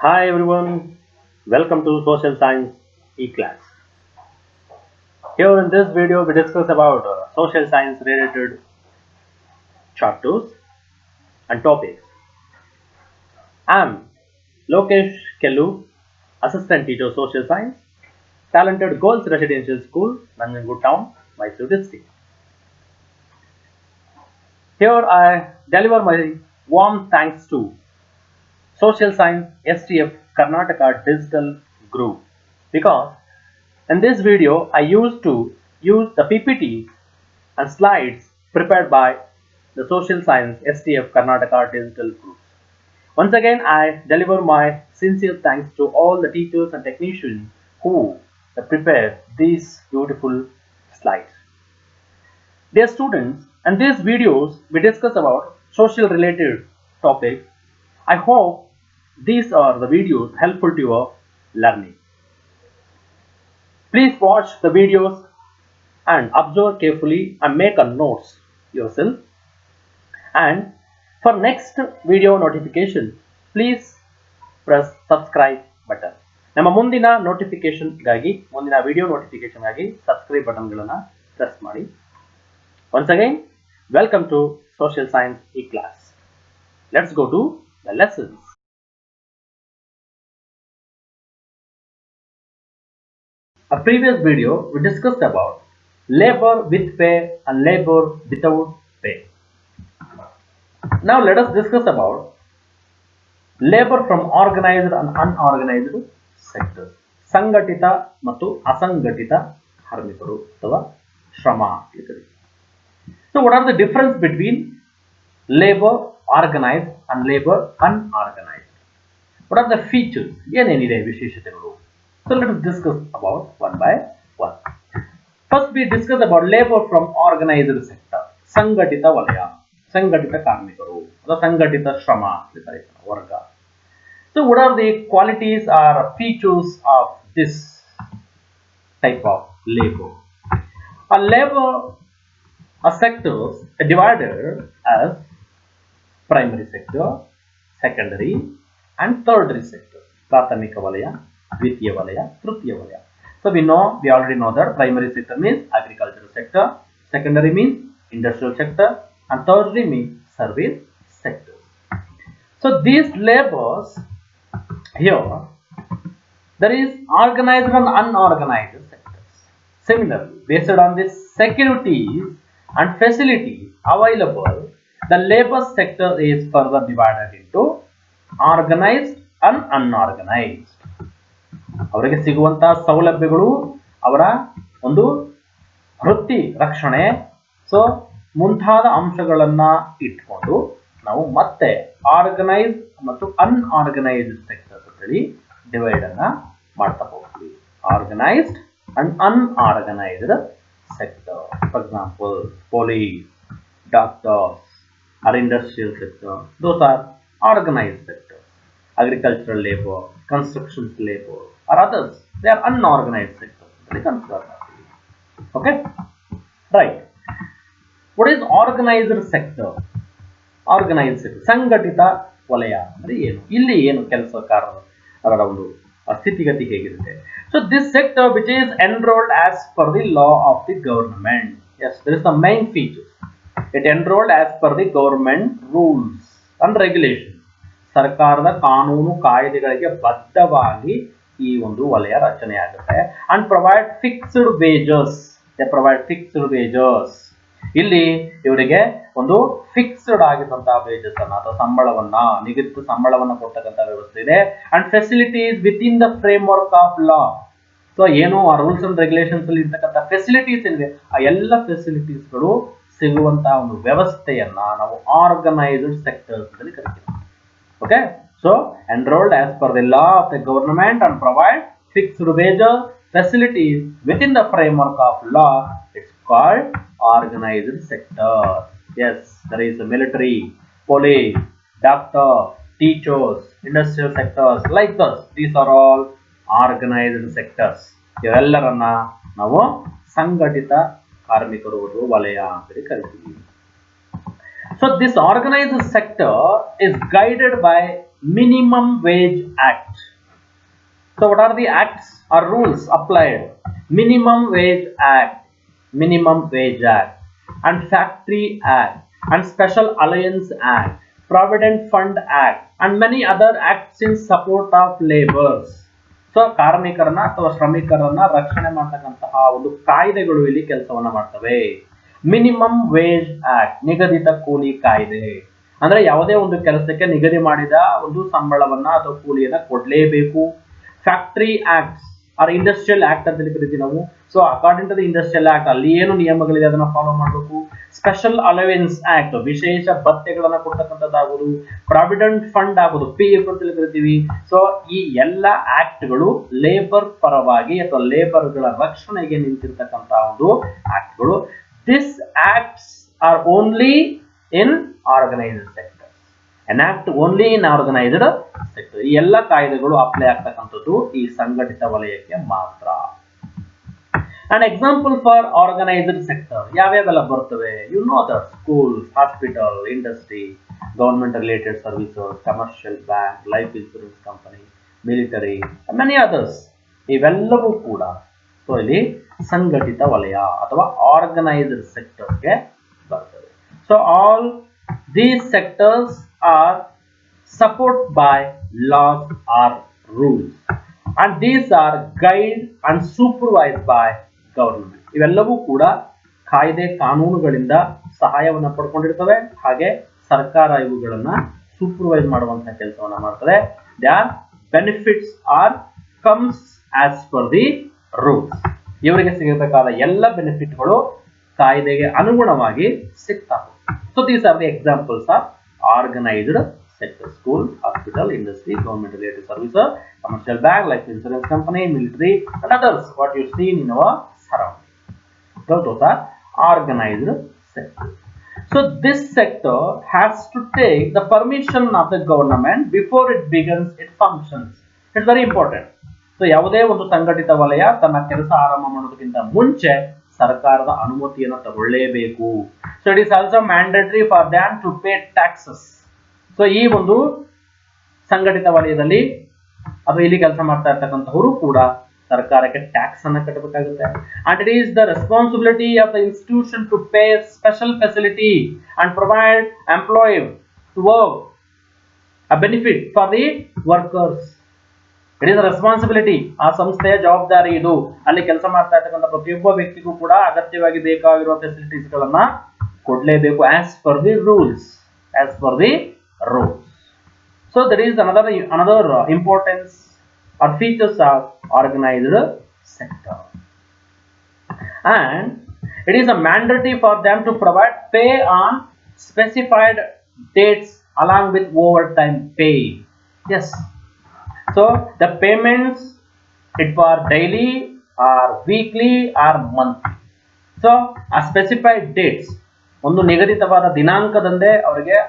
Hi everyone, welcome to Social Science E-Class. Here in this video we discuss about social science related chapters and topics. I am Lokesh Kellu, Assistant Teacher Social Science, Talented Girls Residential School, Nanjangud Town, Mysore District. Here I deliver my warm thanks to Social Science STF Karnataka Digital Group because in this video, I used to use the PPT and slides prepared by the Social Science STF Karnataka Digital Group. Once again, I deliver my sincere thanks to all the teachers and technicians who prepared these beautiful slides. Dear students, in these videos, we discuss about social related topics. I hope these are the videos helpful to your learning. Please watch the videos and observe carefully and make a notes yourself. And for next video notification, please press subscribe button. ನಮ್ಮ ಮುಂದಿನ notification ಗಾಗಿ ಮುಂದಿನ video notification ಗಾಗಿ subscribe button ಗಳನ್ನ press ಮಾಡಿ. Once again, welcome to Social Science E-Class. Let's go to the lessons. A previous video we discussed about labor with pay and labor without pay. Now let us discuss about labor from organized and unorganized sectors. ಸಂಘಟಿತ ಮತ್ತು ಅಸಂಘಟಿತ ಕಾರ್ಮಿಕರು ಅಥವಾ ಶ್ರಮ ಅಂತ ಕರೀತೀವಿ. So what are the difference between labor organized and labor unorganized? What are the features? ಏನೇನಿದೆ ವಿಶೇಷತೆಗಳು? So let us discuss about one by one. First we discuss about labor from organized sector. ಸಂಘಟಿತ ವಲಯ, ಸಂಘಟಿತ ಕಾರ್ಮಿಕರು ಅಥವಾ ಸಂಘಟಿತ ಶ್ರಮ ಅಂತ ಕರೀತಾರೆ ವರ್ಗ. So what are the qualities or features of this type of labor? A sectors are divided as primary sector, secondary and tertiary sector. ಪ್ರಾಥಮಿಕ ವಲಯ, ದ್ವಿತೀಯ ವಲಯ, ತೃತೀಯ ವಲಯ. So we already know that primary sector means agricultural sector, secondary means industrial sector and tertiary means service sector. So these labors here there is organized and unorganized sectors. Similarly, based on the securities and facilities available, the labor sector is further divided into organized and unorganized. ಅವರಿಗೆ ಸಿಗುವಂತಹ ಸೌಲಭ್ಯಗಳು, ಅವರ ಒಂದು ವೃತ್ತಿ ರಕ್ಷಣೆ, so ಮುಂತಾದ ಅಂಶಗಳನ್ನ ಇಟ್ಕೊಂಡು ನಾವು ಮತ್ತೆ ಆರ್ಗನೈಸ್ಡ್ ಮತ್ತು ಅನ್ಆರ್ಗನೈಸ್ಡ್ ಸೆಕ್ಟರ್ ಅಂತೇಳಿ ಡಿವೈಡ್ ಅನ್ನ ಮಾಡ್ತಾ ಹೋಗ್ತೀವಿ. Organised and unorganised sector. For example police, doctors or industrial sector, those are organized sectors. Agricultural labor, construction labor or others, they are unorganized sectors. Okay, right. What is organized sector? Organized sector, ಸಂಘಟಿತ ವಲಯ ಅಂದ್ರೆ ಏನು, ಇಲ್ಲಿ ಏನು ಕೆಲಸಗಾರರ ಒಂದು ಸ್ಥಿತಿಗತಿ ಹೇಗಿರುತ್ತೆ? So this sector which is enrolled as per the law of the government. Yes, there is the main features. It enrolled as per the government rules and regulations. ಸರ್ಕಾರದ ಕಾನೂನು ಕಾಯ್ದೆಗಳಿಗೆ ಬದ್ಧವಾಗಿ ಈ ಒಂದು ವಲಯ ರಚನೆ ಆಗುತ್ತೆ. And provide fixed wages. They provide fixed wages. ಇಲ್ಲಿ ಇವರಿಗೆ ಒಂದು ಫಿಕ್ಸ್ಡ್ ಆಗಿರುವಂತಹ ವೇಜಸ್ ಅನ್ನ ಅಥವಾ ಸಂಬಳವನ್ನ, ನಿಗದಿತ ಸಂಬಳವನ್ನ ಕೊಡ್ತಕ್ಕಂಥ ವ್ಯವಸ್ಥೆ ಇದೆ. And facilities with in the frame work of law. So ಏನು ಆ ರೂಲ್ಸ್ ಅಂಡ್ ರೆಗ್ಯುಲೇಷನ್ಸ್ ಅಲ್ಲಿ ಇರ್ತಕ್ಕಂಥ ಫೆಸಿಲಿಟೀಸ್ ಏನಿದೆ, ಆ ಎಲ್ಲ ಫೆಸಿಲಿಟೀಸ್ಗಳು ಸಿಗುವಂತಹ ಒಂದು ವ್ಯವಸ್ಥೆಯನ್ನ ನಾವು ಆರ್ಗನೈಸ್ಡ್ ಸೆಕ್ಟರ್ಸ್ ಅಂತ ಕರಿತೀವಿ. Okay, so enrolled as per the law of the government and provide fixed wages, facilities within the framework of law, it's called organized sector. Yes, there is a military, police, doctor, teachers, industrial sectors like this. These are all organized sectors. ಇವೆಲ್ಲರನ್ನ ನಾವು ಸಂಘಟಿತ ಕಾರ್ಮಿಕರು ವಲಯ ಅಂತ ಕರಿತೀವಿ. So this organized sector is guided by Minimum Wage Act. So what are the acts or rules applied? Minimum Wage Act, Minimum Wage Act, and Factory Act, and Special Alliance Act, Provident Fund Act, and many other acts in support of laborers. So ಕಾರ್ಮಿಕರನ್ನ ಅಥವಾ ಶ್ರಮಿಕರನ್ನ ರಕ್ಷಣೆ ಮಾಡತಕ್ಕಂತಹ ಒಂದು ಕಾಯ್ದೆಗಳು ಇಲ್ಲಿ ಕೆಲಸವನ್ನ ಮಾಡ್ತವೆ. Minimum wage act, ನಿಗದಿತ ಕೂಲಿ ಕಾಯ್ದೆ. ಅಂದ್ರೆ ಯಾವುದೇ ಒಂದು ಕೆಲಸಕ್ಕೆ ನಿಗದಿ ಮಾಡಿದ ಒಂದು ಸಂಬಳವನ್ನ ಅಥವಾ ಕೂಲಿಯನ್ನ ಕೊಡ್ಲೇಬೇಕು. Factory acts or industrial act ಅಂತ ಕರಿತೀವಿ ನಾವು. So according to the industrial act ಅಲ್ಲಿ ಏನು ನಿಯಮಗಳಿದೆ ಅದನ್ನ ಫಾಲೋ ಮಾಡಬೇಕು. ಸ್ಪೆಷಲ್ ಅಲವೆನ್ಸ್ ಆಕ್ಟ್, ವಿಶೇಷ ಭತ್ಯೆಗಳನ್ನ ಕೊಡ್ತಕ್ಕಂಥದ್ದಾಗುವುದು. ಪ್ರಾವಿಡೆಂಟ್ ಫಂಡ್ ಆಗುವುದು, ಪಿ ಎಫ್ ಅಂತ ಕರಿತೀವಿ. ಸೊ ಈ ಎಲ್ಲ ಆಕ್ಟ್ಗಳು ಲೇಬರ್ ಪರವಾಗಿ ಅಥವಾ ಲೇಬರ್ಗಳ ರಕ್ಷಣೆಗೆ ನಿಂತಿರ್ತಕ್ಕಂತಹ ಒಂದು ಆಕ್ಟ್ಗಳು. This acts are only in organised sector, enact only in organised sector. ಈ ಎಲ್ಲ ಕಾಯ್ದೆಗಳು ಅಪ್ಲೈ ಆಗ್ತಕ್ಕಂಥದ್ದು ಈ ಸಂಘಟಿತ ವಲಯಕ್ಕೆ ಮಾತ್ರ. An example for organized sector ಯಾವ್ಯಾವೆಲ್ಲ ಬರ್ತವೆ? You know that schools, hospital, industry, government related services, commercial bank, life insurance company, military, many others. ಇವೆಲ್ಲವೂ ಕೂಡ ಸೊ ಇಲ್ಲಿ ಸಂಘಟಿತ ವಲಯ ಅಥವಾ ಆರ್ಗನೈಸ್ಡ್ ಸೆಕ್ಟರ್ಗೆ ಬರ್ತವೆ. So all these sectors are supported by laws or rules, and these are guided and supervised by government. ಇವೆಲ್ಲವೂ ಕೂಡ ಕಾಯ್ದೆ ಕಾನೂನುಗಳಿಂದ ಸಹಾಯವನ್ನ ಪಡ್ಕೊಂಡಿರ್ತವೆ. ಹಾಗೆ ಸರ್ಕಾರ ಇವುಗಳನ್ನ ಸೂಪರ್ವೈಸ್ ಮಾಡುವಂತಹ ಕೆಲಸವನ್ನ ಮಾಡ್ತದೆ. their benefits are comes as per the rules. ಇವರಿಗೆ ಸಿಗಬೇಕಾದ ಎಲ್ಲ ಬೆನಿಫಿಟ್ಗಳು ಕಾಯ್ದೆಗೆ ಅನುಗುಣವಾಗಿ ಸಿಗ್ತವೆ. So these are the examples of organized sector: school, hospital, industry, government related services, commercial bank, life insurance company, military, and others what you see in our surrounding. So those are organized sector. So this sector has to take the permission of the government before it begins its functions. It's very important. So ಯಾವುದೇ ಒಂದು ಸಂಘಟಿತ ವಲಯ ತನ್ನ ಕೆಲಸ ಆರಂಭ ಮಾಡೋದಕ್ಕಿಂತ ಮುಂಚೆ ಸರ್ಕಾರದ ಅನುಮತಿಯನ್ನು ತಗೊಳ್ಳೇಬೇಕು. So it is also mandatory for them to pay taxes. So ಈ ಒಂದು ಸಂಘಟಿತ ವಲಯದಲ್ಲಿ ಅಥವಾ ಇಲ್ಲಿ ಕೆಲಸ ಮಾಡ್ತಾ ಇರ್ತಕ್ಕಂಥವರು ಕೂಡ ಸರ್ಕಾರಕ್ಕೆ ಟ್ಯಾಕ್ಸ್ ಅನ್ನ ಕಟ್ಟಬೇಕಾಗುತ್ತೆ. And it is the responsibility of the institution to pay special facility and provide employ to work a benefit for the workers. It is responsibility, ಆ ಸಂಸ್ಥೆಯ ಜವಾಬ್ದಾರಿ ಇದು. ಅಲ್ಲಿ ಕೆಲಸ ಮಾಡ್ತಾ ಇರ್ತಕ್ಕಂಥ ಪ್ರತಿಯೊಬ್ಬ ವ್ಯಕ್ತಿಗೂ ಕೂಡ ಅಗತ್ಯವಾಗಿ ಬೇಕಾಗಿರುವ ಫೆಸಿಲಿಟೀಸ್ ಗಳನ್ನ ಕೊಡ್ಲೇಬೇಕು as per the rules, as per the rules. So that is another importance or features of organized sector. And it is a mandatory for them to provide pay on specified dates along with overtime pay. Yes. So the payments it for daily or weekly or monthly. So a specified dates, ಒಂದು ನಿಗದಿತವಾದ ದಿನಾಂಕದಂದೇ ಅವರಿಗೆ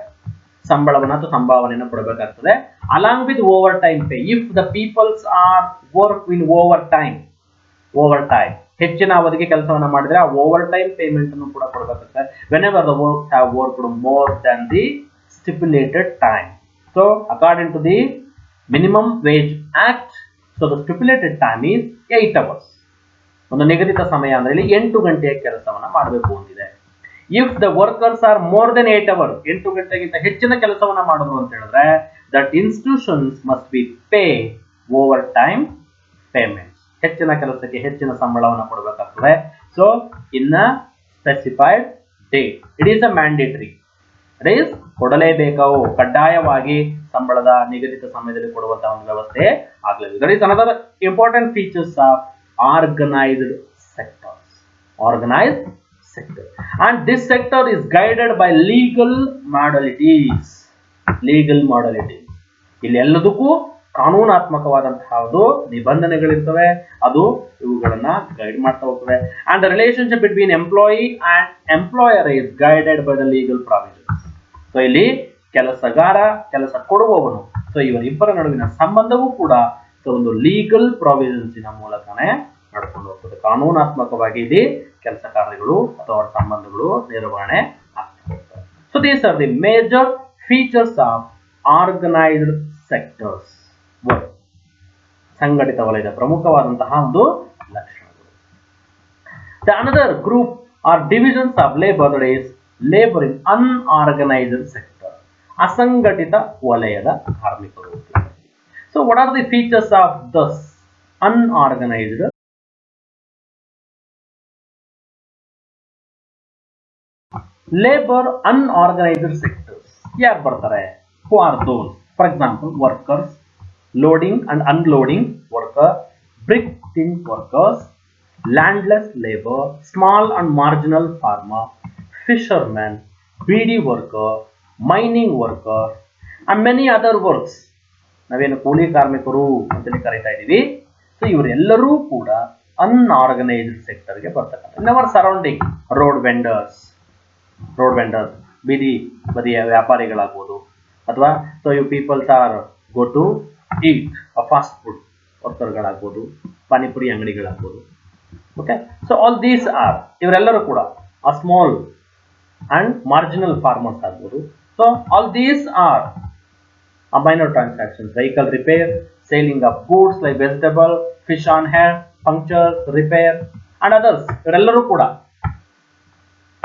ಸಂಬಳವನ್ನು ಅಥವಾ ಸಂಭಾವನೆಯನ್ನು ಕೊಡಬೇಕಾಗ್ತದೆ. Along with over time pay if the peoples are work in over time, ಹೆಚ್ಚಿನ ಅವಧಿಗೆ ಕೆಲಸವನ್ನ ಮಾಡಿದ್ರೆ ಆ ಓವರ್ ಟೈಮ್ ಪೇಮೆಂಟ್ ಅನ್ನು ಕೂಡ ಕೊಡಬೇಕಾಗ್ತದೆ. Whenever the work have worked more than the stipulated time. So according to the minimum wage act, so the stipulated time is 8 hours. ಒಂದು ನಿಗದಿತ ಸಮಯ ಅಂದ್ರೆ ಇಲ್ಲಿ 8 ಗಂಟೆಯ ಕೆಲಸವನ್ನ ಮಾಡಬೇಕು ಅಂತಿದೆ. If the workers R more than 8 hours, 8 ಗಂಟೆಗಿಂತ ಹೆಚ್ಚಿನ ಕೆಲಸವನ್ನ ಮಾಡಿದ್ರು ಅಂತ ಹೇಳಿದ್ರೆ that institutions must be pay over time payments. ಹೆಚ್ಚಿನ ಕೆಲಸಕ್ಕೆ ಹೆಚ್ಚಿನ ಸಂಬಳವನ್ನು ಕೊಡಬೇಕಾಗ್ತದೆ. So in specified date it is a mandatory, it is ಕೊಡಲೇಬೇಕು, ಕಡ್ಡಾಯವಾಗಿ ಸಂಬಳದ ನಿಗದಿತ ಸಮಯದಲ್ಲಿ ಕೊಡುವಂತಹ ಒಂದು ವ್ಯವಸ್ಥೆ ಆಗಲೇಬೇಕು. That is another important features of organised sectors, organised sector. And this sector is guided by legal modalities. ಇಲ್ಲಿ ಎಲ್ಲದಕ್ಕೂ ಕಾನೂನಾತ್ಮಕವಾದಂತಹ ನಿಬಂಧನೆಗಳಿರ್ತವೆ, ಅದು ಇವುಗಳನ್ನ ಗೈಡ್ ಮಾಡ್ತಾ ಹೋಗ್ತವೆ. And the relationship between employee and employer is guided by the legal provisions. So ಇಲ್ಲಿ ಕೆಲಸಗಾರ, ಕೆಲಸ ಕೊಡುವವನು, ಸೊ ಇವರಿಬ್ಬರ ನಡುವಿನ ಸಂಬಂಧವೂ ಕೂಡ ಸೊ ಒಂದು ಲೀಗಲ್ ಪ್ರಾವಿಷನ್ಸಿನ ಮೂಲಕನೇ ನಡ್ಕೊಂಡು ಹೋಗ್ತದೆ. ಕಾನೂನಾತ್ಮಕವಾಗಿ ಇಲ್ಲಿ ಕೆಲಸ ಕಾರ್ಯಗಳು ಅಥವಾ ಅವರ ಸಂಬಂಧಗಳು ನಿರ್ವಹಣೆ ಆಗ್ತಾ ಹೋಗ್ತವೆ. So these are the major features of organised sectors work. ಸಂಘಟಿತ ವಲಯದ ಪ್ರಮುಖವಾದಂತಹ ಒಂದು ಲಕ್ಷಣಗಳು. The another group or divisions of labor that is labor in unorganized sector. ಅಸಂಘಟಿತ ವಲಯದ ಕಾರ್ಮಿಕರು. So what are the features of this unorganized? Labor unorganized sectors. ಯಾರು ಬರ್ತಾರೆ? Who are those? For example, workers, loading and unloading worker, brick tin workers, landless labor, small and marginal farmer, fishermen, beedi worker, mining worker, and many other works. ನಾವೇನು ಕೂಲಿ ಕಾರ್ಮಿಕರು ಅಂತೇಳಿ ಕರೀತಾ ಇದ್ದೀವಿ. So ಇವರೆಲ್ಲರೂ ಕೂಡ ಅನ್ಆರ್ಗನೈಸ್ಡ್ ಸೆಕ್ಟರ್ಗೆ ಬರ್ತಕ್ಕಂಥ. In our surrounding road vendors, ಬೀದಿ ಬದಿಯ ವ್ಯಾಪಾರಿಗಳಾಗ್ಬೋದು, ಅಥವಾ so you peoples are go to eat fast food ವರ್ಕರ್ಗಳಾಗ್ಬೋದು, ಪಾನಿಪುರಿ ಅಂಗಡಿಗಳಾಗ್ಬೋದು. Okay, so all these are, ಇವರೆಲ್ಲರೂ ಕೂಡ a small and marginal farmers ಆಗ್ಬೋದು. So all these are a minor transactions, vehicle repair, selling of goods like vegetable, fish on hand, puncture, repair and others. ಇವರೆಲ್ಲರೂ ಕೂಡ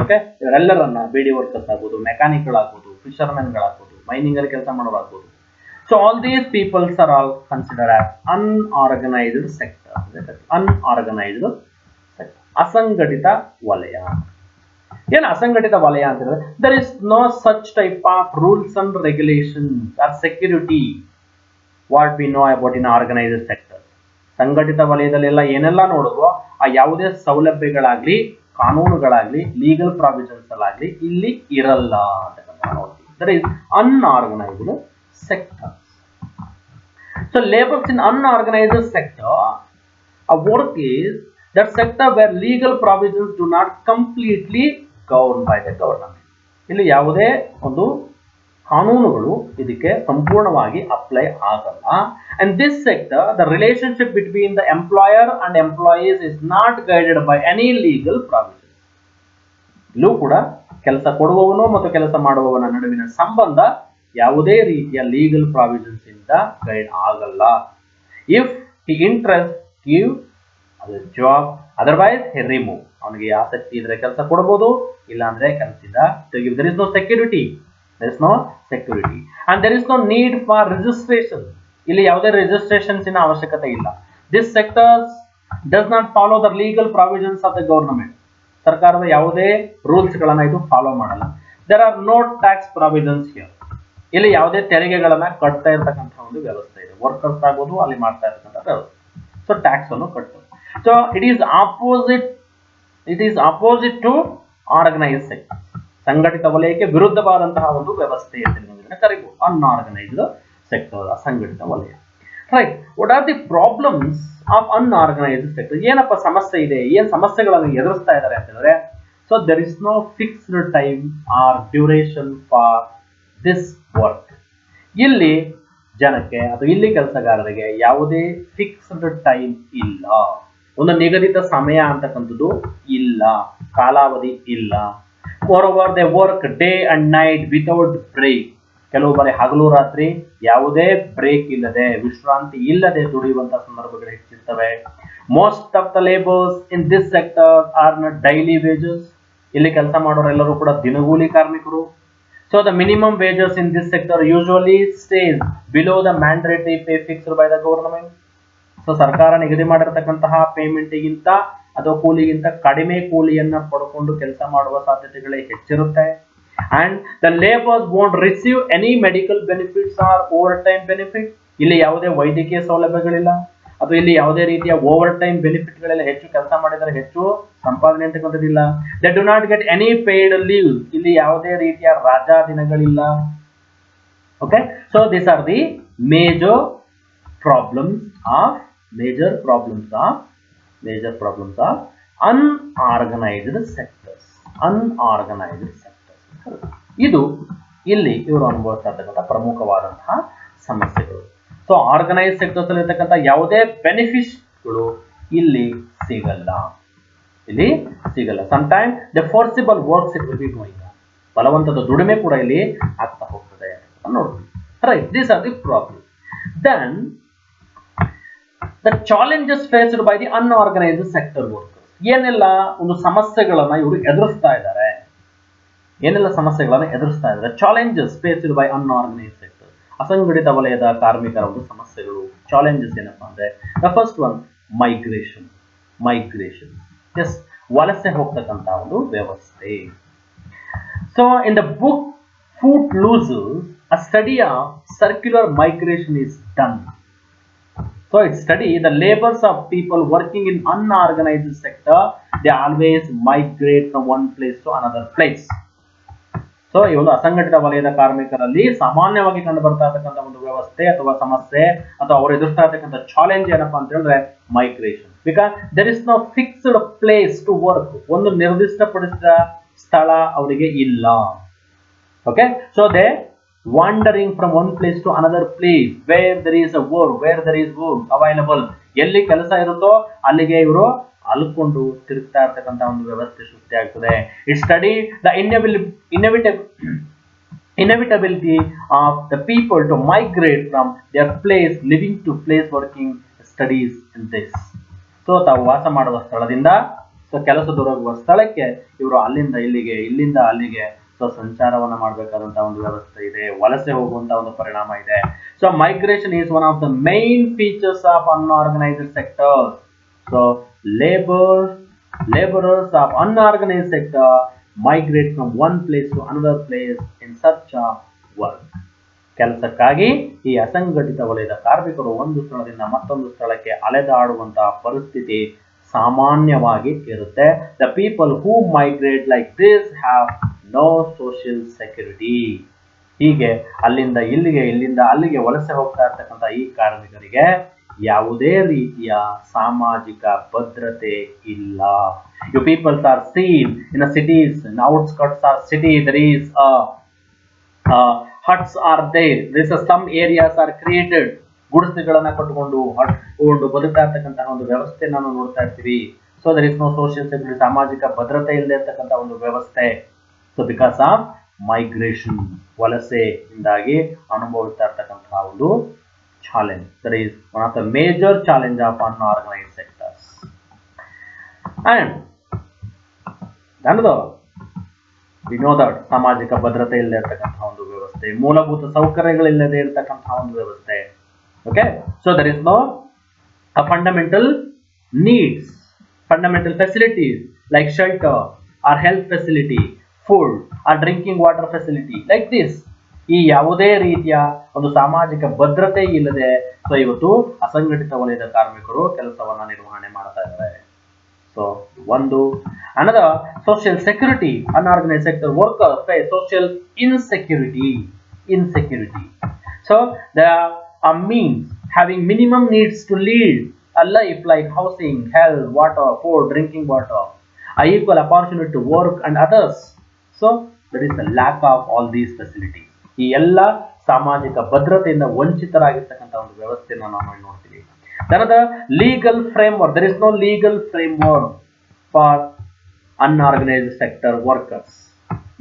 okay, ಇವರೆಲ್ಲರನ್ನ ಬೇಡಿ workers ಆಗ್ಬೋದು, ಮೆಕ್ಯಾನಿಕ್ಗಳು ಆಗ್ಬೋದು, fishermen ಗಳಾಗ್ಬೋದು, mining ಅಲ್ಲಿ ಕೆಲಸ ಮಾಡೋರಾಗ್ಬೋದು. So all these peoples are all considered as unorganised sector. Unorganised sector, ಅಸಂಘಟಿತ ವಲಯ. ಏನು ಅಸಂಘಟಿತ ವಲಯ ಅಂತ ಹೇಳಿದ್ರೆ, there is no such type of rules and regulations or security what we know about in organised sector. ಸಂಘಟಿತ ವಲಯದಲ್ಲೆಲ್ಲ ಏನೆಲ್ಲ ನೋಡುವ ಆ ಯಾವುದೇ ಸೌಲಭ್ಯಗಳಾಗ್ಲಿ, ಕಾನೂನುಗಳಾಗ್ಲಿ, ಲೀಗಲ್ ಪ್ರಾವಿಷನ್ಸ್ ಅಲ್ಲಾಗ್ಲಿ ಇಲ್ಲಿ ಇರಲ್ಲ ಅಂತ ನೋಡ್ತೀವಿ. There is unorganised sector. So labours in unorganised sector, a work is that sector where legal provisions do not completely governed by the government. ಇಲ್ಲಿ ಯಾವುದೇ ಒಂದು ಕಾನೂನುಗಳು ಇದಕ್ಕೆ ಸಂಪೂರ್ಣವಾಗಿ ಅಪ್ಲೈ ಆಗಲ್ಲ. And this sector, the relationship between the employer and employees is not guided by any legal provisions. ಇಲ್ಲೂ ಕೂಡ ಕೆಲಸ ಕೊಡುವವನು ಮತ್ತು ಕೆಲಸ ಮಾಡುವವನ ನಡುವಿನ ಸಂಬಂಧ ಯಾವುದೇ ರೀತಿಯ ಲೀಗಲ್ ಪ್ರಾವಿಷನ್ಸ್ ಇಂದ ಗೈಡ್ ಆಗಲ್ಲ. If he interest give job, otherwise he remove. ಅವನಿಗೆ ಆಸಕ್ತಿ ಇದ್ರೆ ಕೆಲಸ ಕೊಡಬಹುದು, ಇಲ್ಲ ಅಂದ್ರೆ ಕೆಲಸದಿಂದ ತೆಗೆಯುವುದು. there is no security, and there is no need for registration. ಇಲ್ಲಿ ಯಾವುದೇ ರಿಜಿಸ್ಟ್ರೇಷನ್ಸ್ ಇನ ಅವಶ್ಯಕತೆ ಇಲ್ಲ. This sector does not follow the legal provisions of the government. ಸರ್ಕಾರದ ಯಾವುದೇ ರೂಲ್ಸ್ ಗಳನ್ನ ಇದು ಫಾಲೋ ಮಾಡಲ್ಲ. there are no tax provisions here. ಇಲ್ಲಿ ಯಾವುದೇ ತೆರಿಗೆಗಳನ್ನ ಕಟ್ತಾ ಇರತಕ್ಕಂತ ಒಂದು ವ್ಯವಸ್ಥೆ ಇದೆ. ವರ್ಕರ್ಸ್ ಆಗೋದು ಅಲ್ಲಿ ಮಾಡ್ತಾ ಇರತಕ್ಕಂತ ವ್ಯವಸ್ಥೆ. ಸೊ ಟ್ಯಾಕ್ಸ್ ಅನ್ನು ಕಟ್ಟೋದು. So it is opposite to organized sector. ಸಂಘಟಿತ ವಲಯಕ್ಕೆ ವಿರುದ್ಧವಾದಂತಹ ಒಂದು ವ್ಯವಸ್ಥೆ ಅಂತ ಕರೀಬಹುದು ಅನ್ಆರ್ಗನೈಸ್ಡ್ ಸೆಕ್ಟರ್, ಅಸಂಘಟಿತ ವಲಯ. Right, what are the problems of unorganised sector? ಏನಪ್ಪ ಸಮಸ್ಯೆ ಇದೆ, ಏನ್ ಸಮಸ್ಯೆಗಳನ್ನು ಎದುರಿಸ್ತಾ ಇದ್ದಾರೆ ಅಂತ ಹೇಳಿದ್ರೆ, so there is no fixed time or duration for this work. ಇಲ್ಲಿ ಜನಕ್ಕೆ ಅಥವಾ ಇಲ್ಲಿ ಕೆಲಸಗಾರರಿಗೆ ಯಾವುದೇ ಫಿಕ್ಸ್ಡ್ ಟೈಮ್ ಇಲ್ಲ, ಒಂದು ನಿಗದಿತ ಸಮಯ ಅಂತಕ್ಕಂಥದ್ದು ಇಲ್ಲ, ಕಾಲಾವಧಿ ಇಲ್ಲ. moreover they work day and night without break. ಕೆಲವು ಬಾರಿ ಹಗಲು ರಾತ್ರಿ ಯಾವುದೇ ಬ್ರೇಕ್ ಇಲ್ಲದೆ, ವಿಶ್ರಾಂತಿ ಇಲ್ಲದೆ ದುಡಿಯುವಂತಹ ಸಂದರ್ಭಗಳು ಹೆಚ್ಚಿರ್ತವೆ. most of the laborers in this sector are not daily wages. ಇಲ್ಲಿ ಕೆಲಸ ಮಾಡೋರೆಲ್ಲರೂ ಕೂಡ ದಿನಗೂಲಿ ಕಾರ್ಮಿಕರು. So the minimum wages in this sector usually stays below the mandatory pay fixed by the government. So ಸರ್ಕಾರ ನಿಗದಿ ಮಾಡಿರತಕ್ಕಂತಹ ಪೇಮೆಂಟ್ಗಿಂತ ಅಥವಾ ಕೂಲಿಗಿಂತ ಕಡಿಮೆ ಕೂಲಿಯನ್ನ ಪಡ್ಕೊಂಡು ಕೆಲಸ ಮಾಡುವ ಸಾಧ್ಯತೆಗಳೇ ಹೆಚ್ಚಿರುತ್ತೆ. And the labours won't receive any medical benefits or overtime benefit. ಇಲ್ಲಿ ಯಾವುದೇ ವೈದ್ಯಕೀಯ ಸೌಲಭ್ಯಗಳಿಲ್ಲ, ಅಥವಾ ಇಲ್ಲಿ ಯಾವುದೇ ರೀತಿಯ ಓವರ್ ಟೈಮ್ ಬೆನಿಫಿಟ್ಗಳೆಲ್ಲ. ಹೆಚ್ಚು ಕೆಲಸ ಮಾಡಿದರೆ ಹೆಚ್ಚು ಸಂಪಾದನೆ ಅಂತಕ್ಕಂಥದ್ದಿಲ್ಲ. They do not get any paid leave. ಇಲ್ಲಿ ಯಾವುದೇ ರೀತಿಯ ರಜಾ ದಿನಗಳಿಲ್ಲ. Okay, so these are the major problems of unorganized sectors. ಇದು ಇಲ್ಲಿ ಇವರು ಅನುಭವಿಸ್ತಾ ಇರ್ತಕ್ಕಂಥ ಪ್ರಮುಖವಾದಂತಹ ಸಮಸ್ಯೆಗಳು. ಸೊ ಆರ್ಗನೈಸ್ಡ್ ಸೆಕ್ಟರ್ಸ್ ಅಲ್ಲಿ ಇರ್ತಕ್ಕಂಥ ಯಾವುದೇ ಬೆನಿಫಿಟ್ಗಳು ಇಲ್ಲಿ ಸಿಗಲ್ಲ. Sometimes the forcible works it will be going on. ಬಲವಂತದ ದುಡಿಮೆ ಕೂಡ ಇಲ್ಲಿ ಆಗ್ತಾ ಹೋಗ್ತದೆ. ನೋಡ್ತೀವಿ. Right, these are the problem. Then the challenges faced by the unorganized sector workers. ಏನೆಲ್ಲ ಒಂದು ಸಮಸ್ಯೆಗಳನ್ನ ಇವರು ಎದುರಿಸ್ತಾ ಇದ್ದಾರೆ, ಏನೆಲ್ಲ ಸಮಸ್ಯೆಗಳನ್ನ ಎದುರಿಸ್ತಾ ಇದ್ದಾರೆ. Challenges faced by unorganised sector, ಅಸಂಘಟಿತ ವಲಯದ ಕಾರ್ಮಿಕರ ಒಂದು ಸಮಸ್ಯೆಗಳು, ಚಾಲೆಂಜಸ್ ಏನಪ್ಪಾ ಅಂದ್ರೆ, the first one migration. Yes, ವಲಸೆ ಹೋಗ್ತಕ್ಕಂತ ಒಂದು ವ್ಯವಸ್ಥೆ. So in the book Footloose, a study of circular migration is done. So it study the labors of people working in unorganized sector. They always migrate from one place to another place. So ಈ ಒಂದು ಅಸಂಘಟಿತ ವಲಯದ ಕಾರ್ಮಿಕರಲ್ಲಿ ಸಾಮಾನ್ಯವಾಗಿ ಕಂಡು ಬರ್ತಾ ಇರತಕ್ಕಂಥ ಒಂದು ವ್ಯವಸ್ಥೆ ಅಥವಾ ಸಮಸ್ಯೆ ಅಥವಾ ಅವರು ಎದುರಿಸ್ತಾ ಇರತಕ್ಕಂಥ ಚಾಲೆಂಜ್ ಏನಪ್ಪಾ ಅಂತ ಹೇಳಿದ್ರೆ migration. Because there is no fixed place to work. ಒಂದು ನಿರ್ದಿಷ್ಟಪಡಿಸಿದ ಸ್ಥಳ ಅವರಿಗೆ ಇಲ್ಲ. Okay, so they wandering from one place to another place where there is a work, where there is work available. ಎಲ್ಲಿ ಕೆಲಸ ಇರುತ್ತೋ ಅಲ್ಲಿಗೆ ಇವರು ಅಲ್ಕೊಂಡು ತಿರುಗ್ತಾ ಇರ್ತಕ್ಕಂಥ ಒಂದು ವ್ಯವಸ್ಥೆ ಸೃಷ್ಟಿ ಆಗ್ತದೆ. It study the inevitability of the people to migrate from their place living to place working. Studies in this. So ತಾವು ವಾಸ ಮಾಡುವ ಸ್ಥಳದಿಂದ ಕೆಲಸ ದೊರಕುವ ಸ್ಥಳಕ್ಕೆ ಇವರು ಅಲ್ಲಿಂದ ಇಲ್ಲಿಗೆ, ಇಲ್ಲಿಂದ ಅಲ್ಲಿಗೆ ಸಂಚಾರವನ್ನ ಮಾಡಬೇಕಾದಂತಹ ಒಂದು ವ್ಯವಸ್ಥೆ ಇದೆ, ವಲಸೆ ಹೋಗುವಂತ ಒಂದು ಪರಿಣಾಮ ಇದೆ. So migration is one of the main features of unorganised sectors. So laborers of unorganized sector migrate from one place to another place in search of work. ಕೆಲಸಕ್ಕಾಗಿ ಈ ಅಸಂಘಟಿತ ವಲಯದ ಕಾರ್ಮಿಕರು ಒಂದು ಸ್ಥಳದಿಂದ ಮತ್ತೊಂದು ಸ್ಥಳಕ್ಕೆ ಅಲೆದಾಡುವಂತಹ ಪರಿಸ್ಥಿತಿ ಸಾಮಾನ್ಯವಾಗಿ ಇರುತ್ತೆ. The people who migrate like this have no social security. ಹೀಗೆ ಅಲ್ಲಿಂದ ಇಲ್ಲಿಗೆ, ಇಲ್ಲಿಂದ ಅಲ್ಲಿಗೆ ವಲಸೆ ಹೋಗ್ತಾ ಇರ್ತಕ್ಕಂಥ ಈ ಕಾರ್ಮಿಕರಿಗೆ ಯಾವುದೇ ರೀತಿಯ ಸಾಮಾಜಿಕ ಭದ್ರತೆ ಇಲ್ಲ. You people are seen in the cities, in outskirts of city, there is huts are there. There is some areas are created. ಗುಡಿಸಲುಗಳನ್ನ ಕಟ್ಟಿಕೊಂಡು ಬದುಕ್ತಾ ಇರ್ತಕ್ಕಂತಹ ಒಂದು ವ್ಯವಸ್ಥೆ ನಾವು ನೋಡ್ತಾ ಇರ್ತೀವಿ. So there is no social security, ಸಾಮಾಜಿಕ ಭದ್ರತೆ ಇಲ್ಲದೆ ಇರ್ತಕ್ಕಂಥ ಒಂದು ವ್ಯವಸ್ಥೆ. ಸೊ ಬಿಕಾಸ್ ಆಫ್ ಮೈಗ್ರೇಷನ್, ವಲಸೆಯಿಂದಾಗಿ ಅನುಭವಿಸ್ತಾ ಇರ್ತಕ್ಕಂತಹ ಒಂದು challenge. That is one of the major challenge of unorganised sectors. And another we know that ಸಾಮಾಜಿಕ ಭದ್ರತೆ ಇಲ್ಲದೆ ಇರ್ತಕ್ಕಂತಹ ಒಂದು ವ್ಯವಸ್ಥೆ, ಮೂಲಭೂತ ಸೌಕರ್ಯಗಳಿಲ್ಲದೆ ಇರ್ತಕ್ಕಂತಹ ಒಂದು ವ್ಯವಸ್ಥೆ. Okay, so there is no fundamental needs, fundamental facilities like shelter or health facility, food or drinking water facility like this. ಈ ಯಾವುದೇ ರೀತಿಯ ಒಂದು ಸಾಮಾಜಿಕ ಭದ್ರತೆ ಇಲ್ಲದೆ ಸೊ ಇವತ್ತು ಅಸಂಘಟಿತ ವಲಯದ ಕಾರ್ಮಿಕರು ಕೆಲಸವನ್ನ ನಿರ್ವಹಣೆ ಮಾಡ್ತಾ ಇದ್ದಾರೆ. ಸೊ ಒಂದು another social security, unorganized sector workers face social insecurity. So there are means having minimum needs to lead a life like housing, health, water, food, drinking water, equal opportunity to work and others. So there is a lack of all these facilities. ಈ ಎಲ್ಲ ಸಾಮಾಜಿಕ ಭದ್ರತೆಯಿಂದ ವಂಚಿತರಾಗಿರ್ತಕ್ಕಂಥ ಒಂದು ವ್ಯವಸ್ಥೆಯನ್ನು ನಾವು ನೋಡ್ತೀವಿ. Another legal framework, there is no legal framework for unorganized sector workers.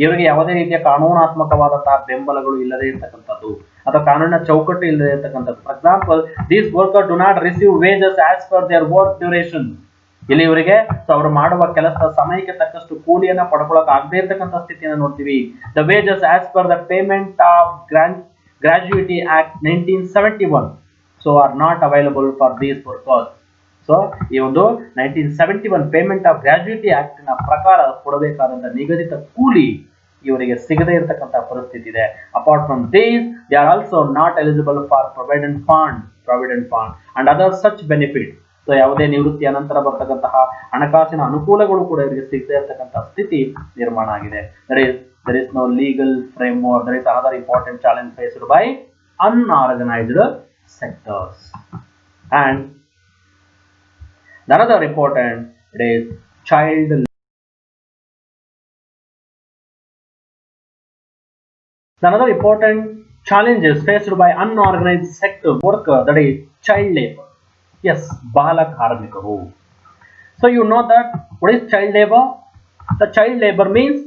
ಇವರಿಗೆ ಯಾವುದೇ ರೀತಿಯ ಕಾನೂನಾತ್ಮಕವಾದಂತಹ ಬೆಂಬಲಗಳು ಇಲ್ಲದೆ ಇರ್ತಕ್ಕಂಥದ್ದು ಅಥವಾ ಕಾನೂನಿನ ಚೌಕಟ್ಟು ಇಲ್ಲದೆ ಇರ್ತಕ್ಕಂಥದ್ದು. For example, these worker do not receive wages as per their work duration. ಇಲ್ಲಿ ಇವರಿಗೆ ಅವರು ಮಾಡುವ ಕೆಲಸದ ಸಮಯಕ್ಕೆ ತಕ್ಕಷ್ಟು ಕೂಲಿಯನ್ನ ಪಡ್ಕೊಳ್ಳೋಕೆ ಆಗದೇ ಇರ್ತಕ್ಕಂಥ ಸ್ಥಿತಿಯನ್ನು ನೋಡ್ತೀವಿ. The wages as per the payment of gratuity act 1971 so are not available for these workers. So ಈ ಒಂದು 1971 ಪೇಮೆಂಟ್ ಆಫ್ ಗ್ರಾಜ್ಯುಯಿಟಿ ಆಕ್ಟ್ ನ ಪ್ರಕಾರ ಕೊಡಬೇಕಾದಂತಹ ನಿಗದಿತ ಕೂಲಿ ಇವರಿಗೆ ಸಿಗದೇ ಇರತಕ್ಕಂತಹ ಪರಿಸ್ಥಿತಿ ಇದೆ. Apart from these they are also not eligible for provident fund and other such benefit. So ಯಾವುದೇ ನಿವೃತ್ತಿ ಅನಂತರ ಬರ್ತಕ್ಕಂತಹ ಹಣಕಾಸಿನ ಅನುಕೂಲಗಳು ಕೂಡ ಇವರಿಗೆ ಸಿಗದೇ ಇರತಕ್ಕಂತಹ ಸ್ಥಿತಿ ನಿರ್ಮಾಣ ಆಗಿದೆ. there is no legal framework. There is another important challenge faced by unorganized sectors. And another important is child labor. Another important challenges faced by unorganized sector worker, that is child labor. Yes, bala karmikaru. So you know that what is child labor? The child labor means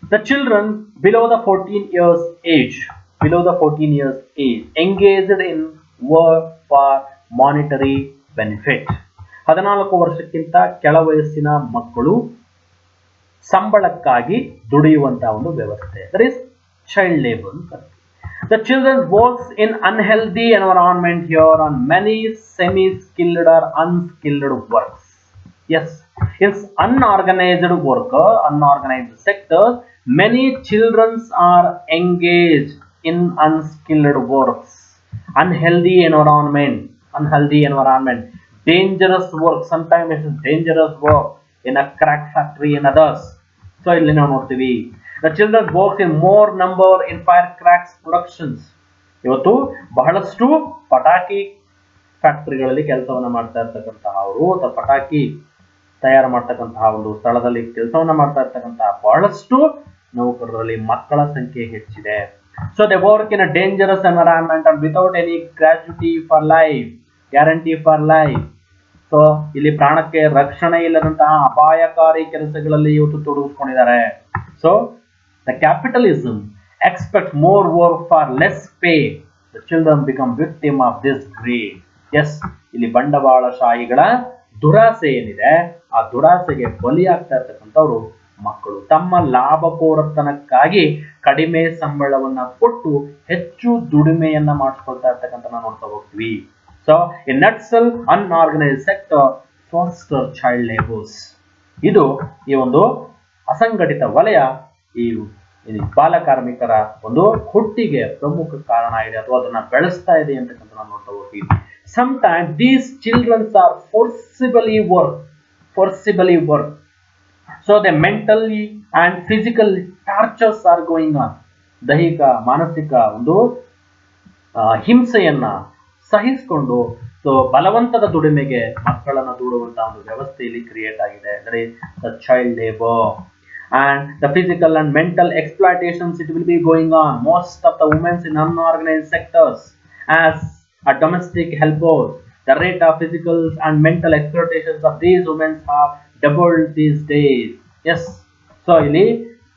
the children below the 14 years age. below the 14 years age engaged in work for monetary benefit. 14 ವರ್ಷಕ್ಕಿಂತ ಕೆಳ ವಯಸ್ಸಿನ ಮಕ್ಕಳು ಸಂಬಳಕ್ಕಾಗಿ ದುಡಿಯುವಂತಹ ಒಂದು ವ್ಯವಸ್ಥೆ, that is child labour. The children works in unhealthy environment here on many semi-skilled or unskilled works. Yes, it's unorganized work, unorganized sectors. Many children are engaged in unskilled works, unhealthy environment, dangerous work. Sometimes it is dangerous work in a crack factory and others. So ಇಲ್ಲಿ ನಾವು ನೋಡ್ತೀವಿ the children works in more number in firecracks productions. ಇವತ್ತು ಬಹಳಷ್ಟು ಪಟಾಕಿ ಫ್ಯಾಕ್ಟರಿಗಳಲ್ಲಿ ಕೆಲಸವನ್ನ ಮಾಡ್ತಾ ಇರ್ತಕ್ಕಂತಹವರು ಅಥವಾ ಪಟಾಕಿ ತಯಾರು ಮಾಡ್ತಕ್ಕಂತಹ ಒಂದು ಸ್ಥಳದಲ್ಲಿ ಕೆಲಸವನ್ನ ಮಾಡ್ತಾ ಇರ್ತಕ್ಕಂತಹ ಬಹಳಷ್ಟು ನೌಕರರಲ್ಲಿ ಮಕ್ಕಳ ಸಂಖ್ಯೆ ಹೆಚ್ಚಿದೆ. So they work in a dangerous environment and without any gratuity for life, guarantee for life. So ಇಲ್ಲಿ ಪ್ರಾಣಕ್ಕೆ ರಕ್ಷಣೆ ಇಲ್ಲದಂತಹ ಅಪಾಯಕಾರಿ ಕೆಲಸಗಳಲ್ಲಿ ಇವತ್ತು ತೊಡಗಿಸ್ಕೊಂಡಿದ್ದಾರೆ. So the capitalism expect more work for less pay. The children become victim of this greed. Yes, ಇಲ್ಲಿ ಬಂಡವಾಳಶಾಹಿಗಳ ದುರಾಸೆ ಏನಿದೆ ಆ ದುರಾಸೆಗೆ ಬಲಿಯಾಗ್ತಾ ಇರ್ತಕ್ಕಂಥವ್ರು ಮಕ್ಕಳು. ತಮ್ಮ ಲಾಭಕೋರತನಕ್ಕಾಗಿ ಕಡಿಮೆ ಸಂಬಳವನ್ನ ಕೊಟ್ಟು ಹೆಚ್ಚು ದುಡಿಮೆಯನ್ನ ಮಾಡಿಸ್ಕೊಳ್ತಾ ಇರ್ತಕ್ಕಂಥ ನಾವು ನೋಡ್ತಾ ಹೋಗ್ತೀವಿ. So, in nutshell, unorganized sector foster child labors. ಇದು ಈ ಒಂದು ಅಸಂಘಟಿತ ವಲಯ ಈ ಬಾಲಕಾರ್ಮಿಕರ ಒಂದು ಹುಟ್ಟಿಗೆ ಪ್ರಮುಖ ಕಾರಣ ಇದೆ ಅಥವಾ ಅದನ್ನ ಬೆಳೆಸ್ತಾ ಇದೆ ಅಂತಕ್ಕಂಥ ನಾವು ನೋಡ್ತಾ ಹೋಗ್ತೀವಿ. Sometimes these children are forcibly work. So the mentally and physical tortures are going on. ದೈಹಿಕ ಮಾನಸಿಕ ಒಂದು ಹಿಂಸೆಯನ್ನ ಸಹಿಸಿಕೊಂಡು ಸೊ ಬಲವಂತದ ದುಡಿಮೆಗೆ ಮಕ್ಕಳನ್ನು ದೂಡುವಂತಹ ಒಂದು ವ್ಯವಸ್ಥೆ ಇಲ್ಲಿ ಕ್ರಿಯೇಟ್ ಆಗಿದೆ. ಅಂದರೆ the child labour and the physical and mental exploitations it will be going on. Most of the women in unorganized sectors as a domestic helpers, the rate of physical and mental exploitations of these women have doubled these days. Yes, so ಇಲ್ಲಿ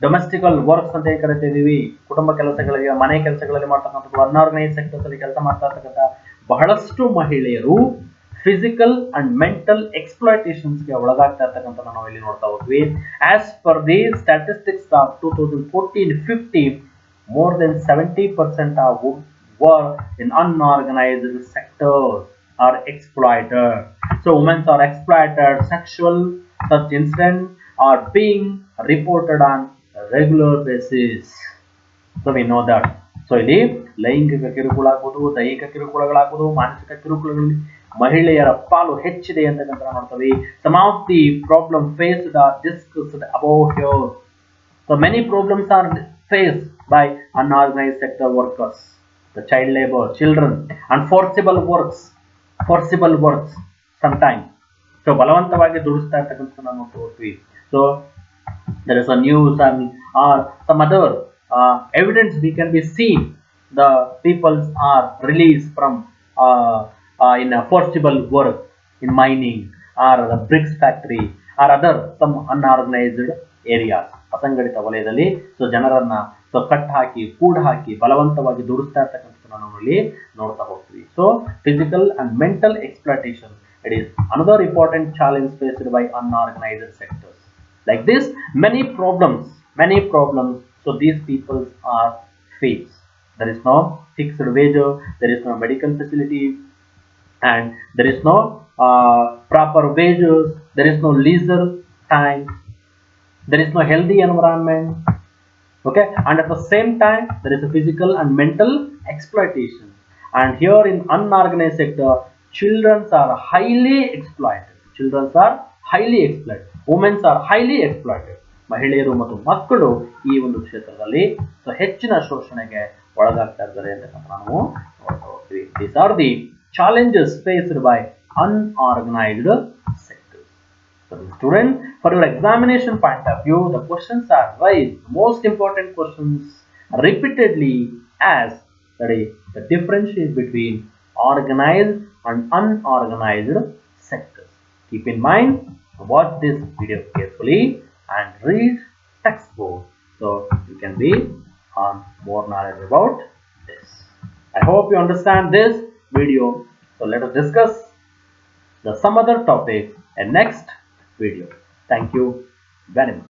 ಡೊಮೆಸ್ಟಿಕಲ್ works ಅಂತ ಕರಿತೀವಿ, ಕುಟುಂಬ ಕೆಲಸಗಳಿಗೆ ಮನೆ ಕೆಲಸಗಳಲ್ಲಿ ಮಾಡ್ತಕ್ಕಂಥ unorganised sectors ಅಲ್ಲಿ ಕೆಲಸ ಮಾಡ್ತಾ ಇರ್ತಕ್ಕಂಥ ಬಹಳಷ್ಟು ಮಹಿಳೆಯರು ಫಿಸಿಕಲ್ ಅಂಡ್ ಮೆಂಟಲ್ ಎಕ್ಸ್ಪ್ಲಾಯ್ಟೇಷನ್ಸ್ಗೆ ಒಳಗಾಗ್ತಾ ಇರ್ತಕ್ಕಂಥ ನಾವು ಇಲ್ಲಿ ನೋಡ್ತಾ ಹೋದ್ವಿ. As per the statistics of 2014-15 more than 70% of work in unorganized sectors are exploited. So women are exploited, sexual such incidents are being reported on a regular basis. So we know that. So ಇಲ್ಲಿ ಲೈಂಗಿಕ ಕಿರುಕುಳ ಆಗ್ಬೋದು, ದೈಹಿಕ ಕಿರುಕುಳಗಳಾಗ್ಬೋದು, ಮಾನಸಿಕ ಕಿರುಕುಳಗಳಲ್ಲಿ ಮಹಿಳೆಯರ ಪಾಲು ಹೆಚ್ಚಿದೆ ಅಂತಕ್ಕಂಥ ನೋಡ್ತೀವಿ. Some of the problem faced are discussed above here. So many problems are faced by unorganised sector workers, the child labour, children and forcible works sometimes. So ಬಲವಂತವಾಗಿ ದುಡಿಸ್ತಾ ಇರ್ತಕ್ಕಂಥ ನಾವು ನೋಡ್ತಾ ಹೋಗ್ತೀವಿ. So there is a news and or some other evidence we can be seen the people are released from in a forcible work in mining or the bricks factory or other some unorganized areas. ಅಸಂಘಟಿತ ವಲಯದಲ್ಲಿ so ಜನರನ್ನ so cut ಹಾಕಿ ಕೂಡ್ ಹಾಕಿ ಬಲವಂತವಾಗಿ ದುಡಿಸ್ತಾ ಇರ್ತಕ್ಕಂಥ ನಾವು ಇಲ್ಲಿ ನೋಡ್ತಾ ಹೋಗ್ತೀವಿ. So physical and mental exploitation it is another important challenge faced by unorganized sectors. Like this, many problems. So these people are faced. There is no fixed wage, there is no medical facility, and there is no proper wages. There is no leisure time. There is no healthy environment. Okay, and at the same time, there is a physical and mental exploitation. And here in unorganized sector, children are highly exploited. Women are highly exploited. ಮಹಿಳೆಯರು ಮತ್ತು ಮಕ್ಕಳು ಈ ಒಂದು ಕ್ಷೇತ್ರದಲ್ಲಿ so ಹೆಚ್ಚಿನ ಶೋಷಣೆಗೆ ಒಳಗಾಗ್ತಾ ಇದ್ದಾರೆ ಅಂತ ನಾವು ನೋಡ್ತಾ ಹೋಗ್ತೀವಿ. These are the challenges faced by unorganized sectors. So students, for your examination point of view, the questions are raised. Most important questions repeatedly asked, that is the differentiation between organized and unorganized sectors. Keep in mind, watch this video carefully and read textbook so you can be on more knowledge about this. I hope you understand this video. So let us discuss some other topic in next video. Thank you very much.